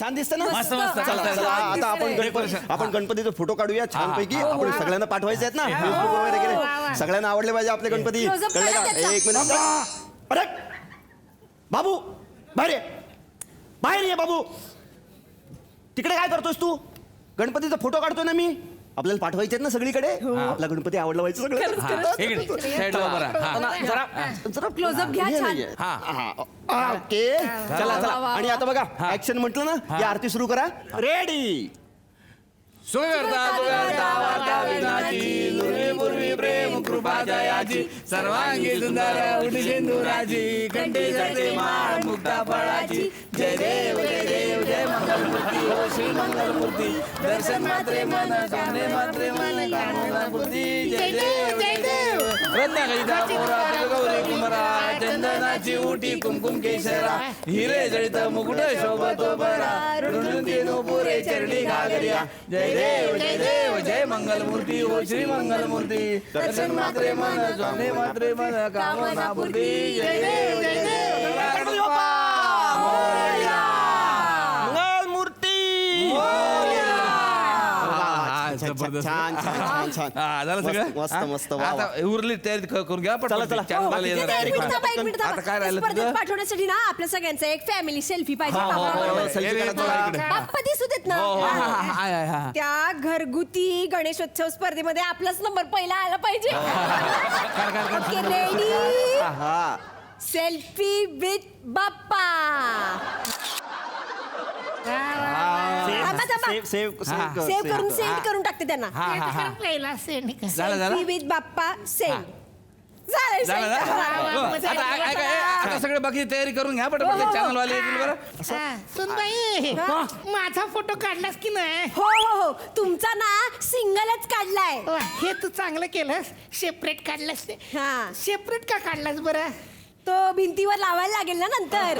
छान दिसतं ना? मस्त, मस्त. चला चला आता आपण गणपतीचे फोटो काढूया छानपैकी. आपण सगळ्यांना पाठवायचे आहेत ना फेसबुक वगैरे. सगळ्यांना आवडले पाहिजे आपले गणपती. कळलं का? एक मिनिट. अरे बाबू बाहेर ये, बाहेर ये बाबू. तिकडे काय करतोस तू? गणपतीचा फोटो काढतोय ना मी. आपल्याला पाठवायचे आहेत ना सगळीकडे. आपला गणपती आवडला पाहिजे सगळं. जरा क्लोजअप घ्या छान. ओके चला चला. आणि आता बघा ऍक्शन म्हटलं ना की आरती सुरू करा. रेडी. पूर्वी प्रेम कृपा जयाची सर्वांगी सुंदर उठी सिंधुराची कंठी जळते माळ मुक्ता फळाची. जय देव जय देव जय मंगलमूर्ती हो श्री मंगलमूर्ती. दर्शन मात्रे मन कामने मात्रे मन कामना मूर्ती. जय देव जय देव. रत्नागिरीचा मोरा गौरी कुमारा चंदनाची उटी कुमकुम केशरा. हिरे जळित मुकुट शोभतो बरा ऋणुतीनो पुरे चरणी घागरिया. जय देव जय देव जय मंगलमूर्ती हो श्री मंगलमूर्ती. दर्शन मात्रे मन स्वामी मात्रे मन कामना पूर्ती. जय देव जय देव. मंगलमूर्ती. जबरदस्त. छान छान छान छान. झालं सगळं मस्त मस्त वा, आता उरली तयारी करून घ्या. चला, चला. आता काय राहिलं तुझं? पाठवण्यासाठी ना आपल्या सगळ्यांचा एक फॅमिली सेल्फी पाहिजे. selfie काढा थोडा. बाप्पा दिसू देत ना. त्या घरगुती गणेशोत्सव स्पर्धेमध्ये आपलाच नंबर पहिला आला पाहिजे. Okay ready. हा. Selfie with Bappa. Save save करून सेंड करून टाकते त्यांना. झालं झालं सेल्फी विथ बाप्पा सेंड. झालं आता सगळे बाकी तयारी करून घ्या पटपट. चॅनल वाले येतील बरं. सुनबाई माझा फोटो काढलास की नाही? हो हो हो तुमचा ना सिंगलच काढलाय. हे तू चांगलं केलंस. सेपरेट काढलास ते. हा सेपरेट का काढलास बरं? तो भिंतीवर लावायला लागेल ना नंतर.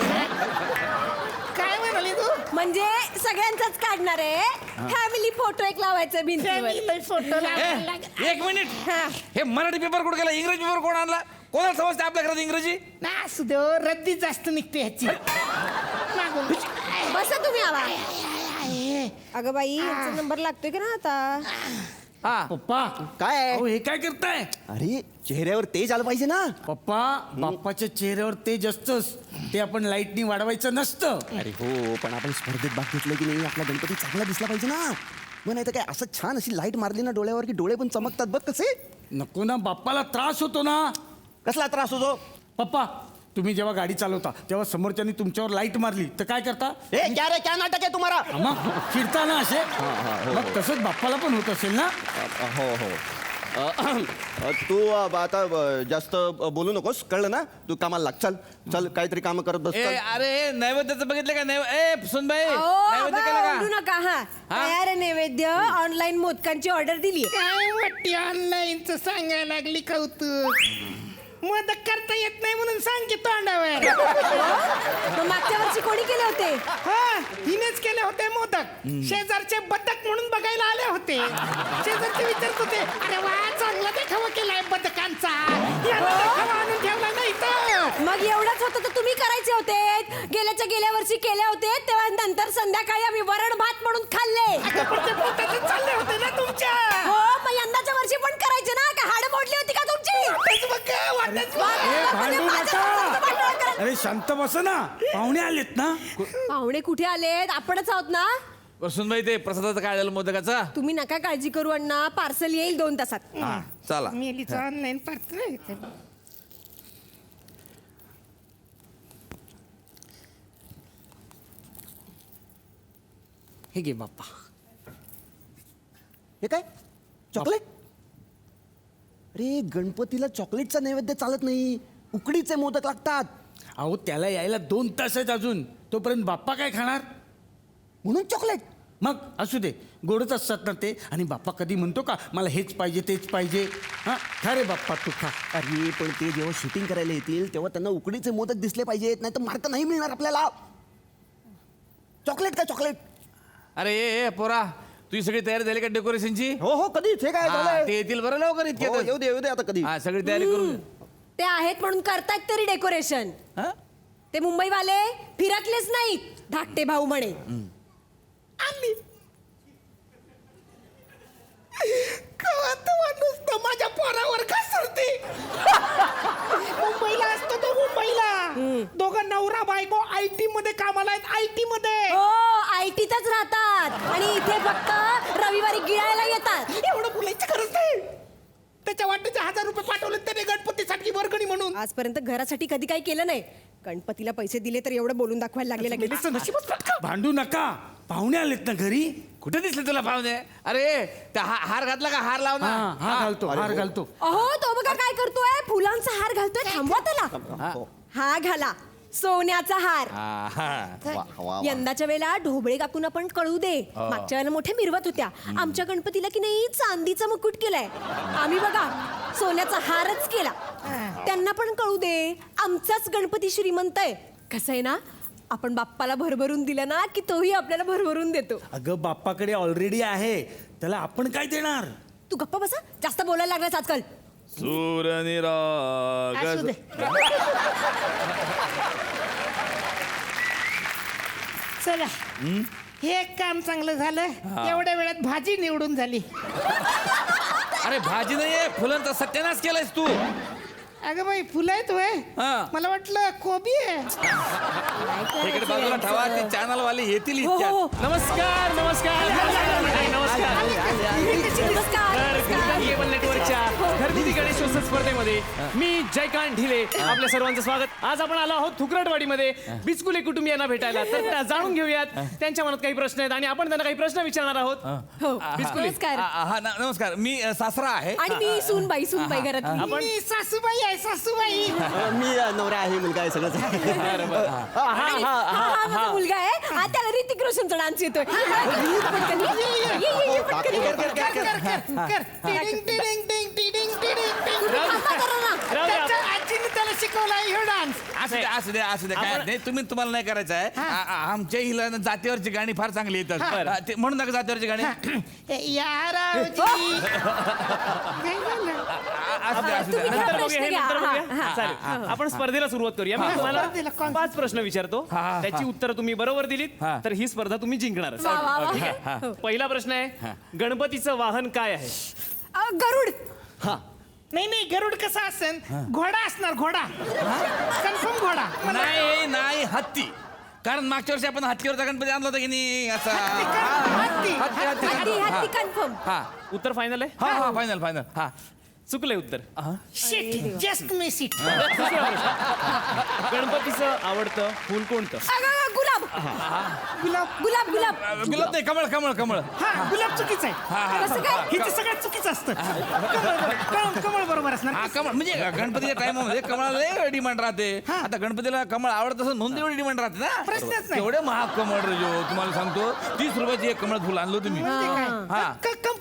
काय म्हणाली तू? म्हणजे सगळ्यांचाच काढणार आहे. फॅमिली फोटो एक लावायचं भिंतीवर. फोटो एक मिनिट. हे मराठी पेपर कुठे गेला? इंग्रजी पेपर कोण आणला? कोणाला समजते आपल्या घरात इंग्रजी? ना असू दे रद्दी जास्त निघते ह्याची. बसा तुम्ही आवा. अगं बाई याचा नंबर लागतोय का ना आता? पप्पा काय आहे? अहो हे काय करताय? अरे चेहऱ्यावर तेज आलं पाहिजे ना. पप्पा बाप्पाच्या चेहऱ्यावर तेज असतंच. ते आपण लाईटनी वाढवायचं नसतं. अरे हो पण आपण स्पर्धेत भाग घेतला की नाही आपला गणपती चांगला दिसला पाहिजे ना. मग नाही तर काय असं छान अशी लाईट मारली ना डोळ्यावर की डोळे पण चमकतात बघ कसे. नको ना बाप्पाला त्रास होतो ना. कसला त्रास होतो? पप्पा तुम्ही जेव्हा गाडी चालवता तेव्हा समोरच्यानी तुमच्यावर लाईट मारली तर काय करता? क्या रे क्या नाटक आहे तुम्हाला? मग फिरता ना असे. मग तसंच बाप्पाला पण होत असेल ना. हो हो. तू आता जास्त बोलू नकोस कळलं ना. तू कामाला लाग. चल चल काहीतरी काम करत बस. अरे नैवेद्याचं बघितलं का? सुनबाई अहो, नैवेद्य आबा, केलं ओरडू का? नका. हा तयार आहे नैवेद्य. ऑनलाईन मोदकांची ऑर्डर दिली. काय वाटते ऑनलाईनच सांगायला लागली कौतुक. मदत करता येत नाही म्हणून सांग की तोंडावर. मग मागच्या वर्षी कोणी केले होते? हा हिनेच केले होते मोदक. शेजारचे बदक म्हणून बघायला आले होते. शेजारचे विचारत होते अरे वा चांगला देखावा केलाय बदकांचा. याला देखावा आणून ठेवला नाही तर. मग एवढंच होतं तर तुम्ही करायचे होते. गेल्या वर्षी केले होते तेव्हा नंतर संध्याकाळी आम्ही वरण भात म्हणून खाल्ले. पोटातच चालले होते ना तुमच्या. हो मग यंदाच्या वर्षी पण करायचे ना. का हाड मोडली होती का तुमची? भांडू नका. अरे शांत बस ना. पाहुणे आलेत ना. पाहुणे कुठे आलेत? आपणच आहोत ना. सुनबाई ते प्रसादाचं काय झालं मोदकाचा? तुम्ही नका काळजी करू अण्णा. पार्सल येईल 2 तासात. चला मेलीचं ऑनलाईन पार्सल. हे घे बाप्पा. हे काय चॉकलेट? अरे गणपतीला चॉकलेटचा नैवेद्य चालत नाही. उकडीचे मोदक लागतात. अहो त्याला यायला 2 तास आहेत अजून. तोपर्यंत बाप्पा काय खाणार? म्हणून चॉकलेट. मग असू दे गोडच असतात ना ते. आणि बाप्पा कधी म्हणतो का मला हेच पाहिजे तेच पाहिजे? हा खा रे बाप्पा तू खा. अरे पण ते जेव्हा शूटिंग करायला येतील तेव्हा त्यांना उकडीचे मोदक दिसले पाहिजेत. नाही तर मार्क नाही मिळणार आपल्याला. चॉकलेट का चॉकलेट? अरे ए पोरा तुझी सगळी तयारी झाली का डेकोरेशनची? हो हो कधी ते काय झालंय? ते येतील बरं लवकर इतके. हो, येऊ दे आता कधी. हा सगळी तयारी करून. ते आहेत म्हणून करतायत तरी डेकोरेशन. ते मुंबईवाले फिरकलेच नाहीत. धाकटे भाऊ म्हणे चालली कवात माणूस तर माझ्या पोरावर घसरते मुंबईला असतो तो मुंबईला दोघं नवरा बायको IT मध्ये कामाला आहेत IT मध्ये हो IT-तच राहतात आणि इथे फक्त रविवारी गिळायला येतात. एवढं बोलायची गरज नाही त्याच्या वाटेचे 1000 रुपये पाठवले त्याने गणपतीसाठी वर्गणी म्हणून आजपर्यंत घरासाठी कधी काही केलं नाही. गणपतीला पैसे दिले तर एवढं बोलून दाखवायला लागले लगेच. गेलीचं नशीबच फटका भांडू नका, पाहुणे आलेत ना घरी. कुठे दिसले तुला पाहुणे? अरे त्या हार घातला का? हार लाव ना. हा घालतो, हार घालतो. अहो तो बघा काय करतोय, फुलांचा हार घालतोय. थांबवा त्याला. हा घाला सोन्याचा हार. यंदाच्या वेळेला ढोबळे काकूंना पण कळू दे. मागच्या वेळेला मोठ्या मिरवत होत्या. आमच्या गणपतीला की नाही चांदीचा मुकुट केलाय. आम्ही बघा सोन्याचा हारच केला. त्यांना पण कळू दे आमचाच गणपती श्रीमंत आहे. कसं आहे ना, आपण बाप्पाला भरभरून दिलं ना की तोही आपल्याला भरभरून देतो. अगं बाप्पाकडे ऑलरेडी आहे, त्याला आपण काय देणार? तू गप्पा बसा, जास्त बोलायला लागलास आजकाल. असू दे. चला हे एक काम चांगलं झालं. एवढ्या वेळात भाजी निवडून झाली. अरे भाजी नाहीये, फुलांचा सत्यानाश केलायस तू. अगं बाई फुलं आहेत होय. हा. मला वाटलं कोबी आहे. इकडे बाजूला ठेवा, ते चॅनल वाले येतील हो, हो, हो. इतक्यात. नमस्कार नमस्कार नमस्कार तर गुरुकांत केबल नेटवर्कच्या घरगुती गणेशोत्सव स्पर्धेमध्ये मी जयकांत ढिले आपल्या सर्वांचं स्वागत. आज आपण आलो आहोत थुकरटवाडीमध्ये बिचकुले कुटुंबियांना भेटायला. तर त्या जाणून घेऊयात त्यांच्या मनात काही प्रश्न आहेत आणि आपण त्यांना काही प्रश्न विचारणार आहोत. हो नमस्कार. नमस्कार, मी सासरा आहे. आणि मी सूनबाई घरातली. मी सासूबाई आहे सासूबाई. मी नवरा आहे, मुलगा आहे, सगळंच आहे. आणि हा माझा मुलगा आहे. हा त्याला ऋतिक रोशनचा डान्स येतोय. पटकन ये, पटकन ये. कर. Tiding, tiding, tiding, tiding, tiding, tiding. थांबा करा ना. राहू द्या. त्याच्या आजीने त्याला शिकवला ह्यो डान्स. असू दे काय नाही, तुम्हाला नाही करायचं आहे. आमच्या हिला ना जातीवरची गाणी फार चांगली येतात. ते म्हणून नका जातीवरची गाणी. यारावजी. काय झालं? असू दे. तुम्ही नंतर प्रश्न बघूया हे घ्या. नंतर हा, बघूया. हा. चालेल, आपण स्पर्धेला सुरुवात करूया. मी तुम्हाला स्पर्धेला कोण- 5 प्रश्न विचारतो. त्याची उत्तरं तुम्ही बरोबर दिलीत तर ही स्पर्धा तुम्ही जिंकणार. वा, वा, वा. ठीक आहे. पहिला प्रश्न आहे, गणपतीचं वाहन काय आहे? गरुड. नाही गरुड कसा असेल? घोडा असणार घोडा. कन्फर्म घोडा. नाही हत्ती. कारण मागच्या वर्षी आपण हत्तीवरचा गणपती आणला होता की नाही असा. हत्ती. हत्ती कन्फर्म. हा उत्तर फायनल आहे? हा फायनल. हा चुकलंय उत्तर. Shit just miss it. दुसरा प्रश्न. गणपतीचं आवडतं फुल कोणतं? गुलाब. गुलाब. गुलाब. गुलाब नाही, कमळ. हा गुलाब चुकीचं आहे. कसं काय? हिचं सगळ्यात चुकीचं असतं. कमळ बरोबर असणार. हा कमळ म्हणजे गणपतीच्या टाइममध्ये कमळाला लय डिमांड राहते. आता गणपतीला कमळ आवडत असं म्हणून एवढी डिमांड राहते ना. प्रश्नच नाही. एवढे महाग कमळ रजो, तुम्हाला सांगतो 30 रुपयाची एक कमळ फुल आणलो तुम्ही. हा कन्फर्म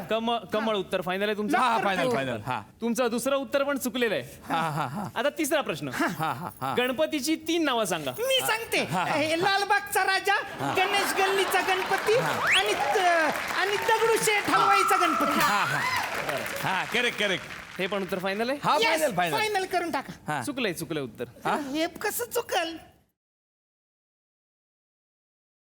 कमळ. कमळ उत्तर फायनल आहे तुमचं. हा फायनल. हा तुमचं दुसरं उत्तर पण चुकलेलं आहे. आता तिसरा प्रश्न. गणपतीची 3 नावं सांगा. मी सांगते. हे लालबागचा राजा, गणेश गल्लीचा गणपती आणि दगडूशेठ हलवाईचा गणपती. हा करेक्ट. हे पण उत्तर फायनल आहे. हा फायनल. फायनल करून टाका. चुकलंय उत्तर. हे कसं चुकल?